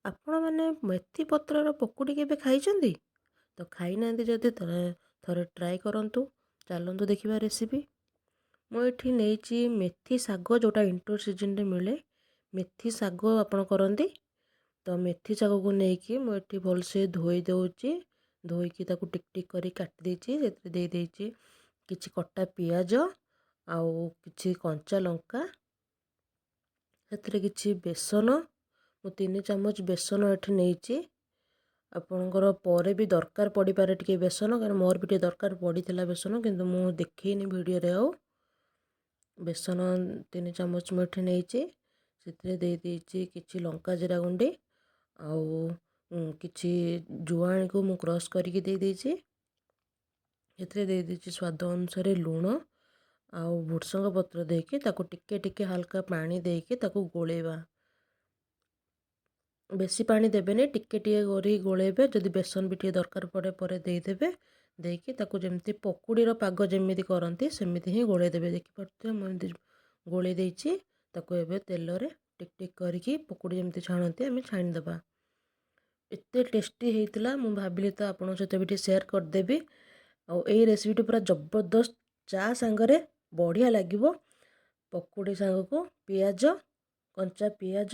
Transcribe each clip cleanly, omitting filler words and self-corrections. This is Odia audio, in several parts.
ଆପଣମାନେ ମେଥି ପତ୍ରର ପକୁଡ଼ି କେବେ ଖାଇଛନ୍ତି? ତ ଖାଇନାହାନ୍ତି ଯଦି ଥରେ ଟ୍ରାଏ କରନ୍ତୁ। ଚାଲନ୍ତୁ ଦେଖିବା ରେସିପି। ମୁଁ ଏଠି ନେଇଛି ମେଥି ଶାଗ, ଯେଉଁଟା ଇଣ୍ଟର ସିଜନରେ ମିଳେ। ମେଥି ଶାଗ ଆପଣ କରନ୍ତି ତ ମେଥି ଶାଗକୁ ନେଇକି ମୁଁ ଏଠି ଭଲସେ ଧୋଇ ଦେଉଛି। ଧୋଇକି ତାକୁ ଟିକ୍ ଟିକ୍ କରି କାଟି ଦେଇଛି। ସେଥିରେ ଦେଇଦେଇଛି କିଛି କଟା ପିଆଜ ଆଉ କିଛି କଞ୍ଚା ଲଙ୍କା, ସେଥିରେ କିଛି ବେସନ। ମୁଁ 3 ଚାମଚ ବେସନ ଏଠି ନେଇଛି। ଆପଣଙ୍କର ପରେ ବି ଦରକାର ପଡ଼ିପାରେ ଟିକେ ବେସନ, କାରଣ ମୋର ବି ଟିକେ ଦରକାର ପଡ଼ିଥିଲା ବେସନ, କିନ୍ତୁ ମୁଁ ଦେଖେଇନି ଭିଡ଼ିଓରେ। ଆଉ ବେସନ 3 ଚାମଚ ମୁଁ ଏଠି ନେଇଛି। ସେଥିରେ ଦେଇଦେଇଛି କିଛି ଲଙ୍କା ଜିରା ଗୁଣ୍ଡି ଆଉ କିଛି ଜୁଆଣିକୁ ମୁଁ କ୍ରସ୍ କରିକି ଦେଇଦେଇଛି। ସେଥିରେ ଦେଇଦେଇଛି ସ୍ୱାଦ ଅନୁସାରେ ଲୁଣ ଆଉ ଭୃସଙ୍ଗ ପତ୍ର ଦେଇକି ତାକୁ ଟିକେ ଟିକେ ହାଲକା ପାଣି ଦେଇକି ତାକୁ ଗୋଳେଇବା। ବେଶୀ ପାଣି ଦେବେନି, ଟିକେ ଟିକେ କରି ଗୋଳେଇବେ। ଯଦି ବେସନ ବି ଟିକେ ଦରକାର ପଡ଼େ ପରେ ଦେଇଦେବେ। ଦେଇକି ତାକୁ ଯେମିତି ପକୁଡ଼ିର ପାଗ ଯେମିତି କରନ୍ତି ସେମିତି ହିଁ ଗୋଳେଇ ଦେବେ। ଦେଖିପାରୁଥିବେ ମୁଁ ଏମିତି ଗୋଳେଇ ଦେଇଛି। ତାକୁ ଏବେ ତେଲରେ ଟିକ୍ ଟିକ୍ କରିକି ପକୁଡ଼ି ଯେମିତି ଛାଣନ୍ତି ଆମେ ଛାଣିଦେବା। ଏତେ ଟେଷ୍ଟି ହେଇଥିଲା, ମୁଁ ଭାବିଲି ତ ଆପଣଙ୍କ ସହିତ ବି ଟିକେ ସେୟାର କରିଦେବି। ଆଉ ଏଇ ରେସିପିଟି ପୁରା ଜବରଦସ୍ତ ଚା ସାଙ୍ଗରେ ବଢ଼ିଆ ଲାଗିବ। ପକୁଡ଼ି ସାଙ୍ଗକୁ ପିଆଜ, କଞ୍ଚା ପିଆଜ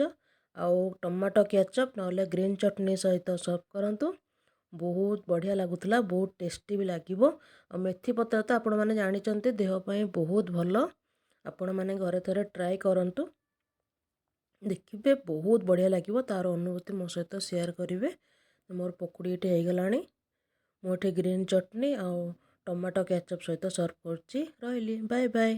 ଆଉ ଟମାଟୋ କେଚପ୍ ନହେଲେ ଗ୍ରୀନ୍ ଚଟନି ସହିତ ସର୍ଭ କରନ୍ତୁ। ବହୁତ ବଢ଼ିଆ ଲାଗୁଥିଲା, ବହୁତ ଟେଷ୍ଟି ବି ଲାଗିବ। ଆଉ ମେଥି ପତ୍ର ତ ଆପଣମାନେ ଜାଣିଛନ୍ତି ଦେହ ପାଇଁ ବହୁତ ଭଲ। ଆପଣମାନେ ଘରେ ଥରେ ଟ୍ରାଏ କରନ୍ତୁ, ଦେଖିବେ ବହୁତ ବଢ଼ିଆ ଲାଗିବ। ତା'ର ଅନୁଭୂତି ମୋ ସହିତ ସେୟାର କରିବେ। ମୋର ପକୁଡ଼ି ଏଠି ହେଇଗଲାଣି। ମୁଁ ଏଠି ଗ୍ରୀନ୍ ଚଟନି ଆଉ ଟମାଟୋ କେଚପ୍ ସହିତ ସର୍ଭ କରୁଛି। ରହିଲି, ବାଏ ବାଏ।